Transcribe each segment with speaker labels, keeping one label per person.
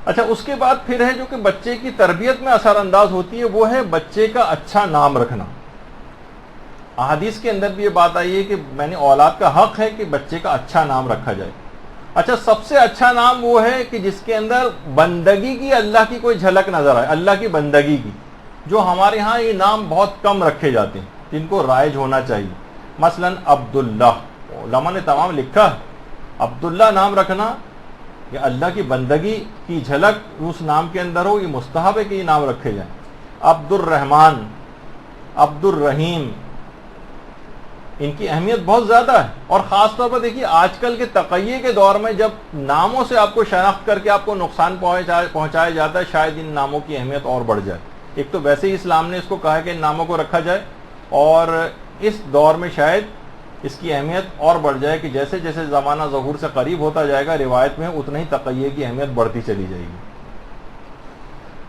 Speaker 1: اچھا اس کے بعد پھر ہے جو کہ بچے کی تربیت میں اثر انداز ہوتی ہے، وہ ہے بچے کا اچھا نام رکھنا۔ احادیث کے اندر بھی یہ بات آئی ہے کہ میں نے اولاد کا حق ہے کہ بچے کا اچھا نام رکھا جائے۔ اچھا سب سے اچھا نام وہ ہے کہ جس کے اندر بندگی کی، اللہ کی کوئی جھلک نظر آئے، اللہ کی بندگی کی، جو ہمارے ہاں یہ نام بہت کم رکھے جاتے ہیں، جن کو رائج ہونا چاہیے۔ مثلا عبداللہ، علماء نے تمام لکھا ہے عبداللہ نام رکھنا یہ اللہ کی بندگی کی جھلک اس نام کے اندر ہو، یہ مستحب ہے کہ یہ نام رکھے جائیں۔ عبد الرحمن، عبد الرحیم، ان کی اہمیت بہت زیادہ ہے۔ اور خاص طور پر دیکھیے آج کل کے تقیے کے دور میں جب ناموں سے آپ کو شناخت کر کے آپ کو نقصان پہنچایا جاتا ہے، شاید ان ناموں کی اہمیت اور بڑھ جائے۔ ایک تو ویسے ہی اسلام نے اس کو کہا ہے کہ ان ناموں کو رکھا جائے، اور اس دور میں شاید اس کی اہمیت اور بڑھ جائے کہ جیسے جیسے زمانہ ظہور سے قریب ہوتا جائے گا روایت میں اتنا ہی تقیے کی اہمیت بڑھتی چلی جائے گی۔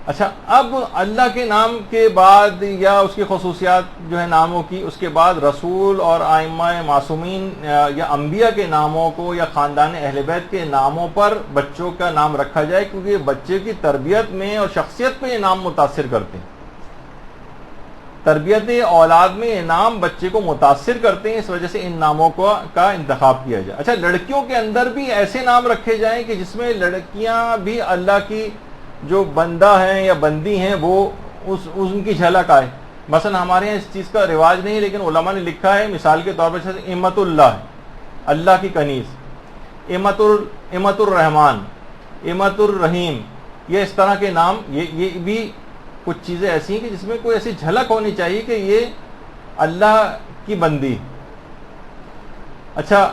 Speaker 1: اچھا اب اللہ کے نام کے بعد یا اس کی خصوصیات جو ہے ناموں کی، اس کے بعد رسول اور ائمہ معصومین یا انبیاء کے ناموں کو یا خاندان اہل بیت کے ناموں پر بچوں کا نام رکھا جائے، کیونکہ یہ بچے کی تربیت میں اور شخصیت پہ یہ نام متاثر کرتے ہیں۔ تربیت اولاد میں یہ نام بچے کو متاثر کرتے ہیں، اس وجہ سے ان ناموں کا انتخاب کیا جائے۔ اچھا لڑکیوں کے اندر بھی ایسے نام رکھے جائیں کہ جس میں لڑکیاں بھی اللہ کی جو بندہ ہیں یا بندی ہیں وہ ان کی جھلک آئے۔ مثلا ہمارے یہاں اس چیز کا رواج نہیں، لیکن علماء نے لکھا ہے مثال کے طور پر امت اللہ ہے، اللہ کی کنیز، امت الرحمن، امت الرحیم، یہ اس طرح کے نام، یہ بھی کچھ چیزیں ایسی ہیں کہ جس میں کوئی ایسی جھلک ہونی چاہیے کہ یہ اللہ کی بندی۔ اچھا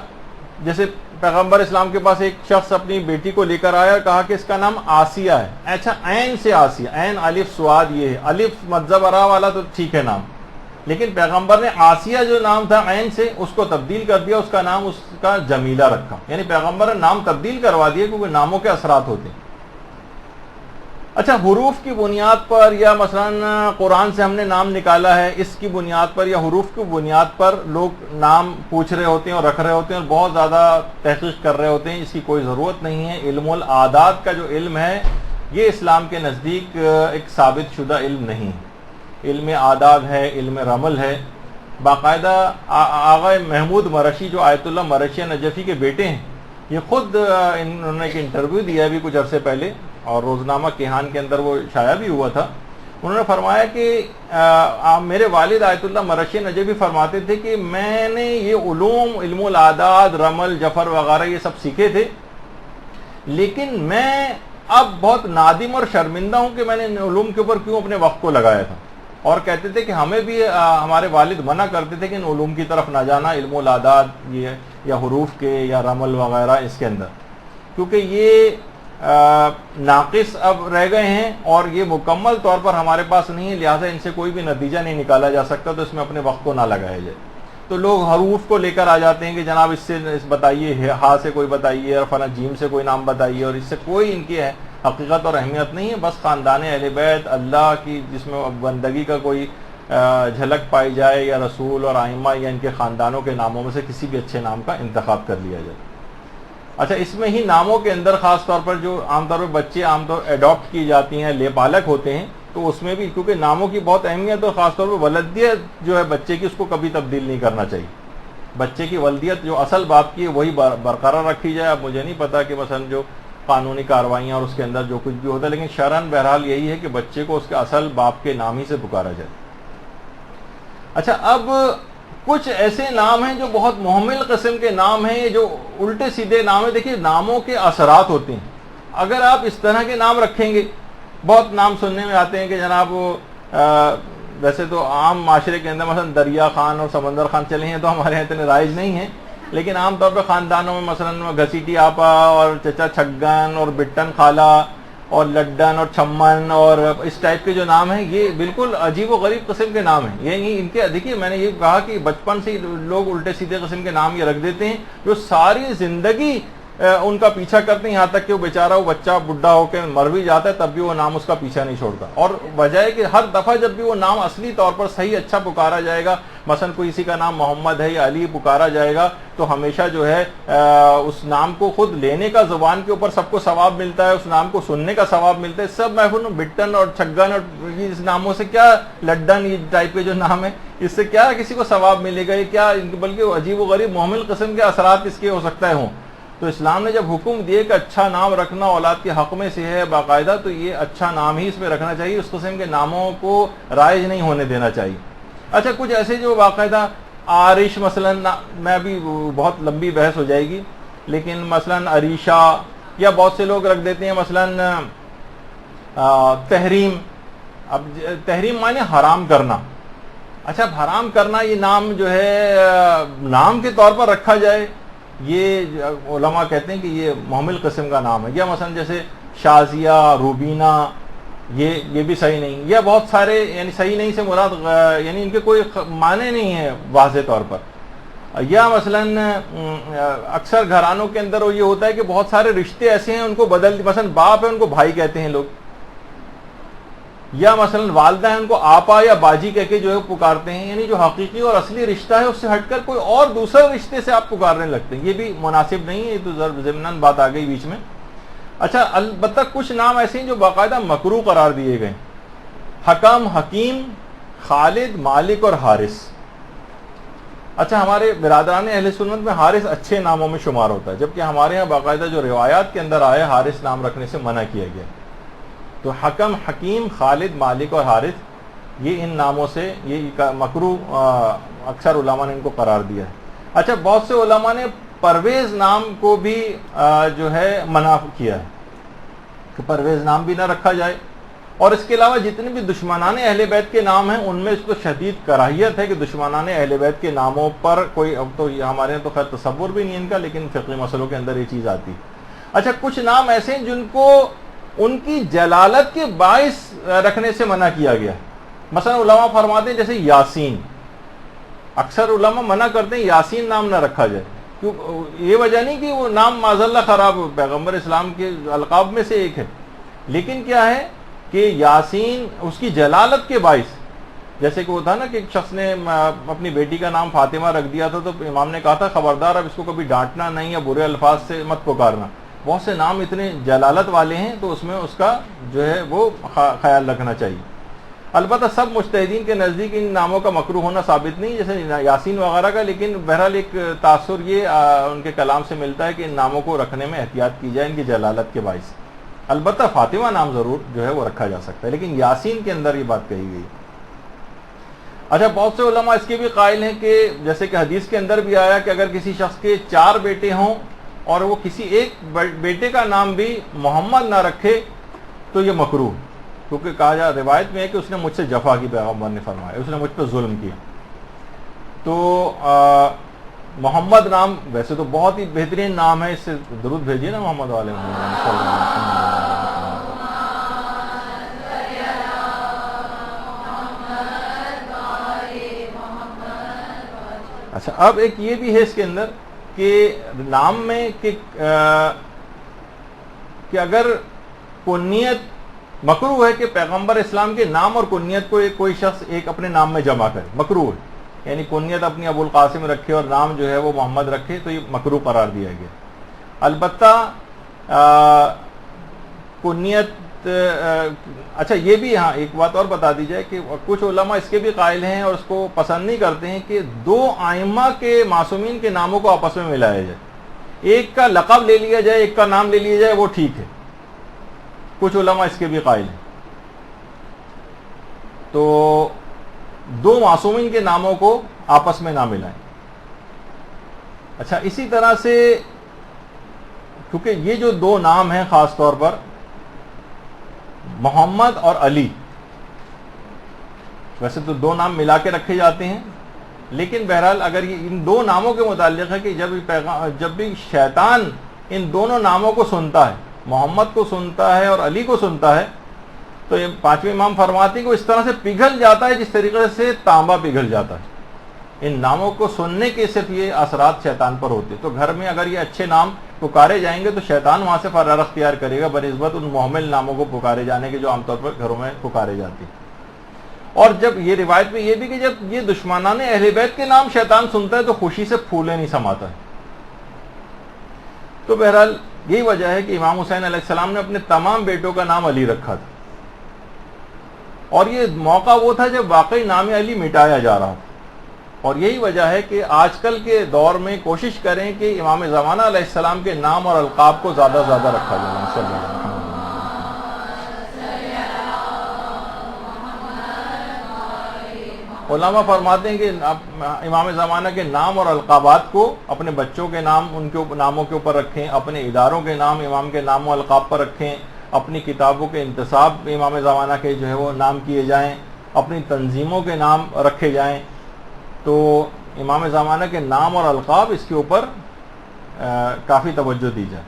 Speaker 1: جیسے پیغمبر اسلام کے پاس ایک شخص اپنی بیٹی کو لے کر آیا اور کہا کہ اس کا نام آسیہ ہے۔ اچھا عین سے آسیہ، عین الف سواد، یہ ہے الف مذہب ارا والا تو ٹھیک ہے نام، لیکن پیغمبر نے آسیہ جو نام تھا عین سے اس کو تبدیل کر دیا، اس کا نام اس کا جمیلہ رکھا، یعنی پیغمبر نے نام تبدیل کروا دیا کیونکہ ناموں کے اثرات ہوتے ہیں۔ اچھا حروف کی بنیاد پر یا مثلا قرآن سے ہم نے نام نکالا ہے، اس کی بنیاد پر یا حروف کی بنیاد پر لوگ نام پوچھ رہے ہوتے ہیں اور رکھ رہے ہوتے ہیں اور بہت زیادہ تحقیق کر رہے ہوتے ہیں، اس کی کوئی ضرورت نہیں ہے۔ علم العادات کا جو علم ہے یہ اسلام کے نزدیک ایک ثابت شدہ علم نہیں ہے۔ علم عادات ہے، علم رمل ہے، باقاعدہ آغا محمود مرشی جو آیت اللہ مرشی نجفی کے بیٹے ہیں، یہ خود انہوں نے ایک انٹرویو دیا ابھی کچھ عرصے پہلے اور روزنامہ کیہان کے اندر وہ شائع بھی ہوا تھا۔ انہوں نے فرمایا کہ میرے والد آیت اللہ مرشی نجفی فرماتے تھے کہ میں نے یہ علوم، علم العادات، رمل، جفر وغیرہ یہ سب سیکھے تھے، لیکن میں اب بہت نادم اور شرمندہ ہوں کہ میں نے ان علوم کے اوپر کیوں اپنے وقت کو لگایا تھا۔ اور کہتے تھے کہ ہمیں بھی ہمارے والد منع کرتے تھے کہ ان علوم کی طرف نہ جانا، علم العادات یا حروف کے یا رمل وغیرہ اس کے اندر، کیونکہ یہ ناقص اب رہ گئے ہیں اور یہ مکمل طور پر ہمارے پاس نہیں ہے، لہٰذا ان سے کوئی بھی نتیجہ نہیں نکالا جا سکتا، تو اس میں اپنے وقت کو نہ لگایا جائے۔ تو لوگ حروف کو لے کر آ جاتے ہیں کہ جناب اس سے بتائیے، ہا سے کوئی بتائیے اور فلاں جیم سے کوئی نام بتائیے، اور اس سے کوئی ان کی حقیقت اور اہمیت نہیں ہے، بس خاندان اہل بیت اللہ کی جس میں بندگی کا کوئی جھلک پائی جائے، یا رسول اور ائمہ یا ان کے خاندانوں کے ناموں میں سے کسی بھی اچھے نام کا انتخاب کر لیا جائے۔ اچھا اس میں ہی ناموں کے اندر خاص طور پر جو عام طور پر بچے عام طور ایڈاپٹ کی جاتی ہیں، لے پالک ہوتے ہیں، تو اس میں بھی کیونکہ ناموں کی بہت اہمیت، اور خاص طور پر ولدیت جو ہے بچے کی اس کو کبھی تبدیل نہیں کرنا چاہیے۔ بچے کی ولدیت جو اصل باپ کی ہے وہی برقرار رکھی جائے۔ اب مجھے نہیں پتا کہ مثلا جو قانونی کارروائیاں اور اس کے اندر جو کچھ بھی ہوتا ہے، لیکن شرعاً بہرحال یہی ہے کہ بچے کو اس کے اصل باپ کے نام ہی سے پکارا جائے۔ اچھا اب کچھ ایسے نام ہیں جو بہت محمل قسم کے نام ہیں، جو الٹے سیدھے نام ہیں۔ دیکھیے ناموں کے اثرات ہوتے ہیں، اگر آپ اس طرح کے نام رکھیں گے، بہت نام سننے میں آتے ہیں کہ جناب ویسے تو عام معاشرے کے اندر مثلا دریا خان اور سمندر خان چلے ہیں تو ہمارے یہاں اتنے رائج نہیں ہیں، لیکن عام طور پہ خاندانوں میں مثلا گھسیٹی آپا اور چچا چھگن اور بٹن خالہ اور لڈن اور چھمن اور اس ٹائپ کے جو نام ہیں، یہ بالکل عجیب و غریب قسم کے نام ہیں۔ یہ ان کے دیکھیے میں نے یہ کہا کہ بچپن سے لوگ الٹے سیدھے قسم کے نام یہ رکھ دیتے ہیں جو ساری زندگی ان کا پیچھا کرتے ہیں، یہاں تک کہ وہ بیچارہ وہ بچہ بڈھا ہو کے مر بھی جاتا ہے تب بھی وہ نام اس کا پیچھا نہیں چھوڑتا. اور وجہ ہے کہ ہر دفعہ جب بھی وہ نام اصلی طور پر صحیح اچھا پکارا جائے گا، مثلا کوئی کسی کا نام محمد ہے یا علی پکارا جائے گا، تو ہمیشہ جو ہے اس نام کو خود لینے کا زبان کے اوپر سب کو ثواب ملتا ہے، اس نام کو سننے کا ثواب ملتا ہے. سب محفوظ بٹن اور چھگن اور اس ناموں سے کیا، لڈن یہ ٹائپ کے جو نام ہے، اس سے کیا کسی کو ثواب ملے گا؟ یہ کیا، بلکہ عجیب و غریب محمل قسم کے اثرات اس کے ہو سکتا ہے ہوں. تو اسلام نے جب حکم دیے کہ اچھا نام رکھنا اولاد کے حق میں سے ہے باقاعدہ، تو یہ اچھا نام ہی اس میں رکھنا چاہیے، اس قسم کے ناموں کو رائج نہیں ہونے دینا چاہیے. اچھا کچھ ایسے جو باقاعدہ آرش مثلا، میں بھی بہت لمبی بحث ہو جائے گی، لیکن مثلا عریشہ، یا بہت سے لوگ رکھ دیتے ہیں مثلا تحریم. اب تحریم معنی حرام کرنا. اچھا اب حرام کرنا یہ نام جو ہے نام کے طور پر رکھا جائے، یہ علماء کہتے ہیں کہ یہ محمل قسم کا نام ہے. یا مثلا جیسے شازیہ، روبینہ، یہ بھی صحیح نہیں. یا بہت سارے، یعنی صحیح نہیں سے مراد یعنی ان کے کوئی معنی نہیں ہے واضح طور پر. یا مثلا اکثر گھرانوں کے اندر یہ ہوتا ہے کہ بہت سارے رشتے ایسے ہیں ان کو بدل، مثلا باپ ہے ان کو بھائی کہتے ہیں لوگ، یا مثلا والدہ ہیں ان کو آپا یا باجی کہہ کے جو ہے پکارتے ہیں، یعنی جو حقیقی اور اصلی رشتہ ہے اس سے ہٹ کر کوئی اور دوسرے رشتے سے آپ پکارنے لگتے ہیں. یہ بھی مناسب نہیں ہے، یہ تو ضمناً بات آ گئی بیچ میں. اچھا البتہ کچھ نام ایسے ہیں جو باقاعدہ مکروہ قرار دیے گئے، حکم، حکیم، خالد، مالک اور حارث. اچھا ہمارے برادران اہل سنت میں حارث اچھے ناموں میں شمار ہوتا ہے، جبکہ ہمارے ہاں باقاعدہ جو روایات کے اندر آئے حارث نام رکھنے سے منع کیا گیا. تو حکم، حکیم، خالد، مالک اور حارث یہ ان ناموں سے یہ مکروہ اکثر علماء نے ان کو قرار دیا ہے. اچھا بہت سے علماء نے پرویز نام کو بھی جو ہے منع کیا ہے کہ پرویز نام بھی نہ رکھا جائے. اور اس کے علاوہ جتنے بھی دشمنان اہل بیت کے نام ہیں ان میں اس کو شدید کراہیت ہے کہ دشمنان اہل بیت کے ناموں پر کوئی، اب تو ہمارے یہاں تو خیر تصور بھی نہیں ان کا، لیکن فقہی مسئلوں کے اندر یہ چیز آتی. اچھا کچھ نام ایسے ہیں جن کو ان کی جلالت کے باعث رکھنے سے منع کیا گیا. مثلا علماء فرماتے ہیں جیسے یاسین، اکثر علماء منع کرتے ہیں یاسین نام نہ رکھا جائے. کیوں؟ یہ وجہ نہیں کہ وہ نام معاذ اللہ خراب، پیغمبر اسلام کے القاب میں سے ایک ہے، لیکن کیا ہے کہ یاسین اس کی جلالت کے باعث، جیسے کہ وہ تھا نا کہ ایک شخص نے اپنی بیٹی کا نام فاطمہ رکھ دیا تھا، تو امام نے کہا تھا خبردار اب اس کو کبھی ڈانٹنا نہیں یا برے الفاظ سے مت پکارنا. بہت سے نام اتنے جلالت والے ہیں تو اس میں اس کا جو ہے وہ خیال رکھنا چاہیے. البتہ سب مجتہدین کے نزدیک ان ناموں کا مکروہ ہونا ثابت نہیں جیسے یاسین وغیرہ کا، لیکن بہرحال ایک تاثر یہ ان کے کلام سے ملتا ہے کہ ان ناموں کو رکھنے میں احتیاط کی جائے ان کی جلالت کے باعث. البتہ فاطمہ نام ضرور جو ہے وہ رکھا جا سکتا ہے، لیکن یاسین کے اندر یہ بات کہی گئی. اچھا بہت سے علماء اس کے بھی قائل ہیں کہ جیسے کہ حدیث کے اندر بھی آیا کہ اگر کسی شخص کے 4 بیٹے ہوں اور وہ کسی ایک بیٹے کا نام بھی محمد نہ رکھے تو یہ مکروہ، کیونکہ کہا جا روایت میں ہے کہ اس نے مجھ سے جفا کی، پیغمبر نے فرمایا اس نے مجھ پہ ظلم کیا. تو محمد نام ویسے تو بہت ہی بہترین نام ہے، اس سے درود بھیجیے نا محمد والے اچھا اب ایک یہ بھی ہے اس کے اندر کہ نام میں کہ اگر کنیت مکروہ ہے کہ پیغمبر اسلام کے نام اور کنیت کو کوئی شخص ایک اپنے نام میں جمع کرے، مکروہ ہے. یعنی کنیت اپنی ابو القاسم رکھے اور نام جو ہے وہ محمد رکھے تو یہ مکروہ قرار دیا گیا. البتہ کنیت اچھا یہ بھی ہاں ایک بات اور بتا دی جائے کہ کچھ علماء اس کے بھی قائل ہیں اور اس کو پسند نہیں کرتے ہیں کہ 2 ائمہ کے معصومین کے ناموں کو آپس میں ملایا جائے، ایک کا لقب لے لیا جائے ایک کا نام لے لیا جائے، وہ ٹھیک ہے. کچھ علماء اس کے بھی قائل ہیں. تو 2 معصومین کے ناموں کو آپس میں نہ ملائیں. اچھا اسی طرح سے کیونکہ یہ جو 2 نام ہیں خاص طور پر محمد اور علی، ویسے تو 2 نام ملا کے رکھے جاتے ہیں، لیکن بہرحال اگر یہ ان 2 ناموں کے متعلق ہے کہ جب بھی شیطان ان دونوں ناموں کو سنتا ہے، محمد کو سنتا ہے اور علی کو سنتا ہے، تو یہ 5ویں امام فرماتے ہیں کہ اس طرح سے پگھل جاتا ہے جس طریقے سے تانبا پگھل جاتا ہے. ان ناموں کو سننے کے صرف یہ اثرات شیطان پر ہوتے. تو گھر میں اگر یہ اچھے نام پکارے جائیں گے تو شیطان وہاں سے فرار اختیار کرے گا بنسبت ان محمل ناموں کو پکارے جانے کے جو عام طور پر گھروں میں پکارے جاتے ہیں۔ اور جب یہ روایت میں یہ بھی کہ جب یہ دشمنان اہل بیت کے نام شیطان سنتا ہے تو خوشی سے پھولے نہیں سماتا ہے۔ تو بہرحال یہی وجہ ہے کہ امام حسین علیہ السلام نے اپنے تمام بیٹوں کا نام علی رکھا تھا، اور یہ موقع وہ تھا جب واقعی نام علی مٹایا جا رہا تھا۔ اور یہی وجہ ہے کہ آج کل کے دور میں کوشش کریں کہ امام زمانہ علیہ السلام کے نام اور القاب کو زیادہ سے زیادہ رکھا جائے۔ صلی اللہ علیہ وسلم۔ علماء فرماتے ہیں کہ امام زمانہ کے نام اور القابات کو اپنے بچوں کے نام ان کے ناموں کے اوپر رکھیں، اپنے اداروں کے نام امام کے نام و القاب پر رکھیں، اپنی کتابوں کے انتصاب امام زمانہ کے جو ہے وہ نام کیے جائیں، اپنی تنظیموں کے نام رکھے جائیں۔ تو امام زمانہ کے نام اور القاب اس کے اوپر کافی توجہ دی جائے۔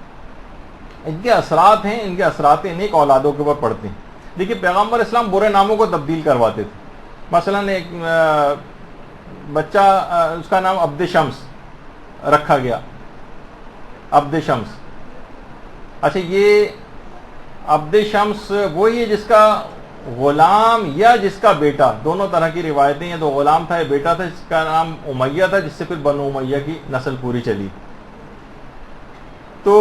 Speaker 1: ان کے اثرات ہیں، ان کے اثرات نیک اولادوں کے اوپر پڑتے ہیں۔ دیکھیے پیغمبر اسلام برے ناموں کو تبدیل کرواتے تھے۔ مثلا ایک بچہ اس کا نام عبد شمس رکھا گیا، عبد شمس۔ اچھا یہ عبد شمس وہی ہے جس کا غلام یا جس کا بیٹا، دونوں طرح کی روایتیں ہیں، تو غلام تھا یا بیٹا تھا جس کا نام امیہ تھا، جس سے پھر بنو امیہ کی نسل پوری چلی۔ تو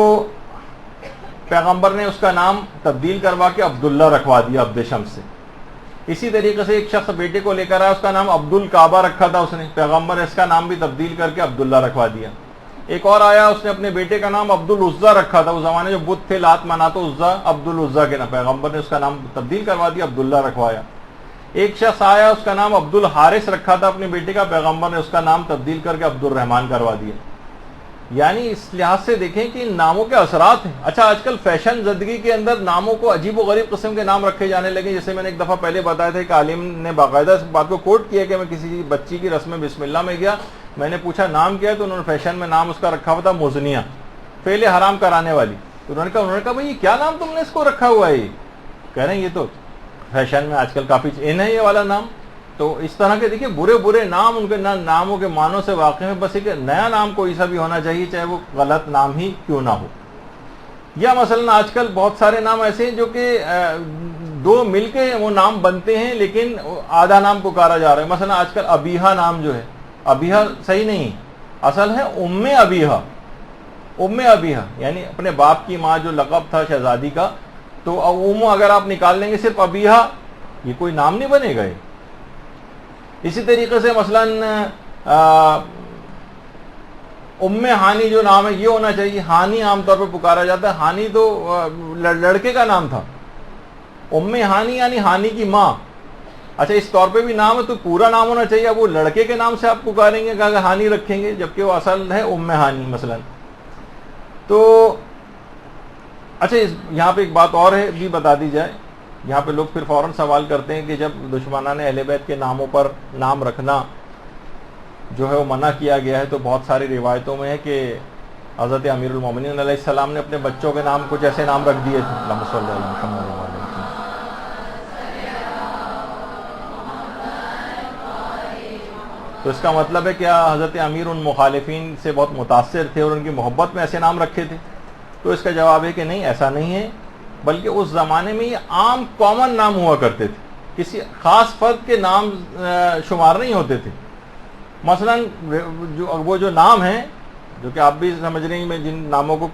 Speaker 1: پیغمبر نے اس کا نام تبدیل کروا کے عبداللہ رکھوا دیا عبد شمس سے۔ اسی طریقے سے ایک شخص بیٹے کو لے کر آیا، اس کا نام عبد الکعبہ رکھا تھا اس نے، پیغمبر نے اس کا نام بھی تبدیل کر کے عبداللہ رکھوا دیا۔ ایک اور آیا، اس نے اپنے بیٹے کا نام عبد العزیٰ رکھا تھا، اس زمانے جو بت تھے لات منات و عزیٰ، عبد العزیٰ کے نام، پیغمبر نے اس کا نام تبدیل کروا دیا، عبداللہ رکھوایا۔ ایک شخص آیا، اس کا نام عبد الحارث رکھا تھا اپنے بیٹے کا، پیغمبر نے اس کا نام تبدیل کر کے عبد الرحمن کروا دیا۔ یعنی اس لحاظ سے دیکھیں کہ ان ناموں کے اثرات ہیں۔ اچھا آج کل فیشن زدگی کے اندر ناموں کو عجیب و غریب قسم کے نام رکھے جانے لگے، جیسے میں نے ایک دفعہ پہلے بتایا تھا کہ عالم نے باقاعدہ اس بات کو کوٹ کیا کہ میں کسی بچی کی رسم بسم اللہ میں گیا، میں نے پوچھا نام کیا ہے، تو انہوں نے فیشن میں نام اس کا رکھا ہوا تھا مزنیہ، فعل حرام کرانے والی۔ تو انہوں نے کہا بھائی یہ کیا نام تم نے اس کو رکھا ہوا ہے؟ کہہ رہے ہیں یہ تو فیشن میں آج کل کافی ان ہے یہ والا نام۔ تو اس طرح کے دیکھیں برے برے نام، ان کے ناموں کے معنوں سے واقع میں بس ایک نیا نام کوئی سا بھی ہونا چاہیے، چاہے وہ غلط نام ہی کیوں نہ ہو۔ یا مثلا آج کل بہت سارے نام ایسے ہیں جو کہ دو مل کے وہ نام بنتے ہیں لیکن آدھا نام پکارا جا رہا ہے۔ مثلا آج کل ابیہا نام جو ہے، ابیہا صحیح نہیں، اصل ہے ام ابیہا، ام ابیہا یعنی اپنے باپ کی ماں جو لقب تھا شہزادی کا، تو ام اگر آپ نکال لیں گے صرف ابیہا، یہ کوئی نام نہیں بنے گا یہ۔ اسی طریقے سے مثلا ام ہانی جو نام ہے یہ ہونا چاہیے، ہانی عام طور پہ پکارا جاتا ہے، ہانی تو لڑکے کا نام تھا، ام ہانی یعنی ہانی کی ماں۔ اچھا اس طور پہ بھی نام ہے تو پورا نام ہونا چاہیے، اب وہ لڑکے کے نام سے آپ پکاریں گے کہ ہانی رکھیں گے، جبکہ وہ اصل ہے ام ہانی مثلا۔ تو اچھا یہاں پہ ایک بات اور ہے بھی بتا دی جائے، یہاں پہ لوگ پھر فوراً سوال کرتے ہیں کہ جب دشمنان اہل بیت کے ناموں پر نام رکھنا جو ہے وہ منع کیا گیا ہے، تو بہت ساری روایتوں میں ہے کہ حضرت امیر المومنین علیہ السلام نے اپنے بچوں کے نام کچھ ایسے نام رکھ دیے تھے، اللہم صلی علی محمد وعلی آل محمد۔ تو اس کا مطلب ہے کہ حضرت امیر ان مخالفین سے بہت متاثر تھے اور ان کی محبت میں ایسے نام رکھے تھے؟ تو اس کا جواب ہے کہ نہیں، ایسا نہیں ہے، بلکہ اس زمانے میں یہ عام کامن نام ہوا کرتے تھے، کسی خاص فرد کے نام شمار نہیں ہوتے تھے۔ مثلا وہ جو نام ہیں جو کہ آپ بھی سمجھ رہے ہیں، میں جن ناموں کو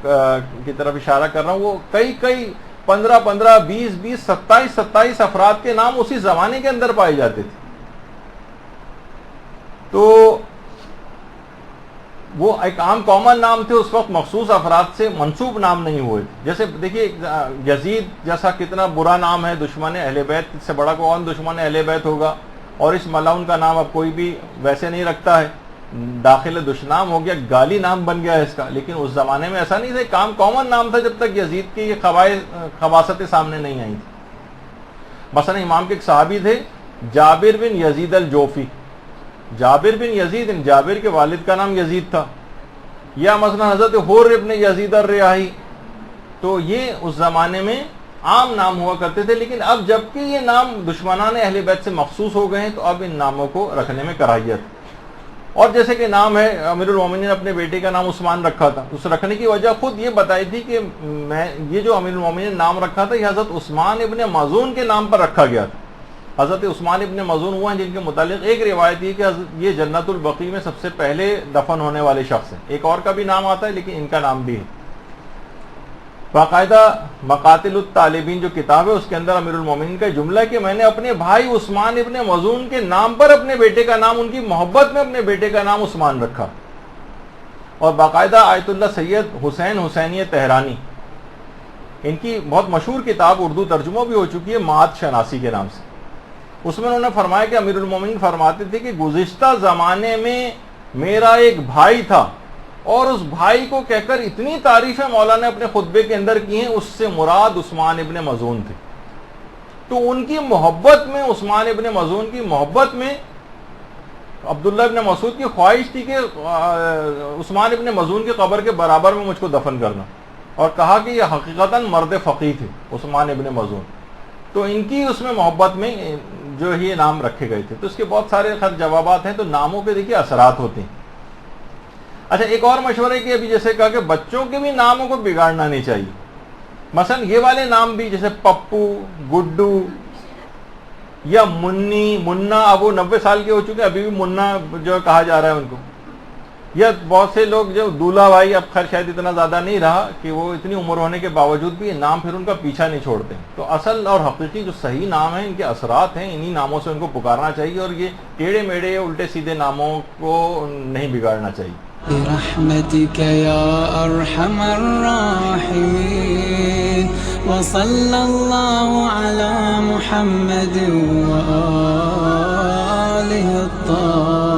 Speaker 1: کی طرف اشارہ کر رہا ہوں، وہ کئی 15 20 27 افراد کے نام اسی زمانے کے اندر پائے جاتے تھے۔ تو وہ ایک عام کامن نام تھے، اس وقت مخصوص افراد سے منسوب نام نہیں ہوئے۔ جیسے دیکھیے یزید جیسا کتنا برا نام ہے، دشمن اہل بیت سے بڑا کون دشمن اہل بیت ہوگا، اور اس ملعون کا نام اب کوئی بھی ویسے نہیں رکھتا ہے، داخل دشنام ہو گیا، گالی نام بن گیا ہے اس کا۔ لیکن اس زمانے میں ایسا نہیں تھا، کامن نام تھا جب تک یزید کی یہ خباثتیں سامنے نہیں آئی تھی۔ مثلا امام کے ایک صحابی تھے جابر بن یزید الجوفی، جابر بن یزید، جابر کے والد کا نام یزید تھا۔ یا مثلا حضرت حر ابن یزید الریاحی، تو یہ اس زمانے میں عام نام ہوا کرتے تھے، لیکن اب جبکہ یہ نام دشمنان اہل بیت سے مخصوص ہو گئے ہیں تو اب ان ناموں کو رکھنے میں کراہیت۔ اور جیسے کہ نام ہے امیر المومنین نے اپنے بیٹے کا نام عثمان رکھا تھا، اس رکھنے کی وجہ خود یہ بتائی تھی کہ یہ جو امیر المومنین نے نام رکھا تھا یہ حضرت عثمان ابن مظعون کے نام پر رکھا گیا تھا۔ حضرت عثمان ابن مظعون وہ ہیں جن کے متعلق ایک روایت یہ کہ یہ جنت البقیع میں سب سے پہلے دفن ہونے والے شخص ہیں، ایک اور کا بھی نام آتا ہے لیکن ان کا نام بھی ہے۔ باقاعدہ مقاتل الطالبین جو کتاب ہے اس کے اندر امیر المومنین کا جملہ ہے کہ میں نے اپنے بھائی عثمان ابن مظعون کے نام پر اپنے بیٹے کا نام، ان کی محبت میں اپنے بیٹے کا نام عثمان رکھا۔ اور باقاعدہ آیت اللہ سید حسین حسینی تہرانی، ان کی بہت مشہور کتاب اردو ترجمہ بھی ہو چکی ہے مات شناسی کے نام سے، اس میں انہوں نے فرمایا کہ امیر المومنین فرماتے تھے کہ گزشتہ زمانے میں میرا ایک بھائی تھا اور اس بھائی کو کہہ کر اتنی تعریفیں مولانا نے اپنے خطبے کے اندر کی ہیں، اس سے مراد عثمان ابن مظعون تھے۔ تو ان کی محبت میں، عثمان ابن مظعون کی محبت میں عبداللہ ابن مسعود کی خواہش تھی کہ عثمان ابن مظعون کی قبر کے برابر میں مجھ کو دفن کرنا، اور کہا کہ یہ حقیقتاً مرد فقیہ تھے عثمان ابن مظعون، تو ان کی اس میں محبت میں جو یہ نام رکھے گئے تھے۔ تو اس کے بہت سارے خیر جوابات ہیں۔ تو ناموں کے دیکھیے اثرات ہوتے ہیں۔ اچھا، ایک اور مشورہ ہے کہ ابھی جیسے کہا کہ بچوں کے بھی ناموں کو بگاڑنا نہیں چاہیے۔ مثلا یہ والے نام بھی جیسے پپو، گڈو یا منی، منا، اب وہ 90 سال کے ہو چکے ابھی بھی منا جو کہا جا رہا ہے ان کو، یا بہت سے لوگ جو دولہا بھائی، اب خیر شاید اتنا زیادہ نہیں رہا کہ وہ اتنی عمر ہونے کے باوجود بھی یہ نام پھر ان کا پیچھا نہیں چھوڑتے۔ تو اصل اور حقیقی جو صحیح نام ہیں، ان کے اثرات ہیں، انہی ناموں سے ان کو پکارنا چاہیے، اور یہ ٹیڑھے میڑھے الٹے سیدھے ناموں کو نہیں بگاڑنا چاہیے۔
Speaker 2: برحمتك يا أرحم الراحمين وصلى الله على محمد وآله الطاهرين